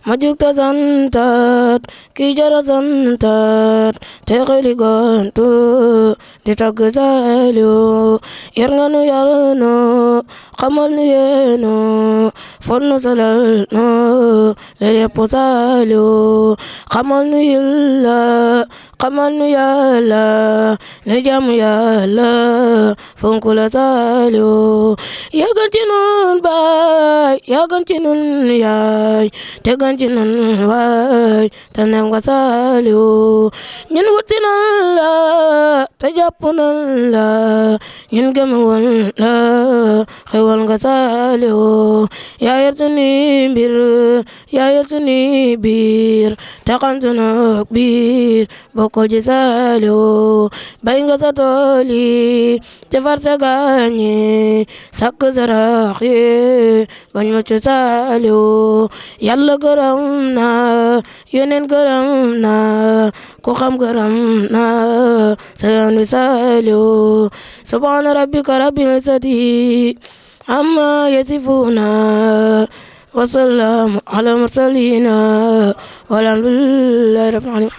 ma jug ta santaat ki jara santaat te xeli gontu di tagg Saliou yar nga nu yar nu xamal nu yeenu fon nu salal nu le yëpp Saliou xamal nu yilla xamal nu yàlla nu jaamu yàlla fonku la Saliou yaa gën ci nun baay yaa gën ci nun yaay te gën ci nun waay te nem nga Saliou ñun wuti nan la te jàpp nan la ñun gëm woon la xewal nga Saliou yaa yor sunu mbir yaa yor sunu biir te xam sunu biir bokko ji Saliou bay nga sa tool yi defar sa gaañi sakk sarax yi bañ ma ci Saliou yàlla gërëm na yoneen gërëm na ku xam gërëm na sa yoon wi Saliou subhaana rabbika rabbil izzati amma yasifuna wa salaamu ala mursalina walhamdulillahi rabbil alamin.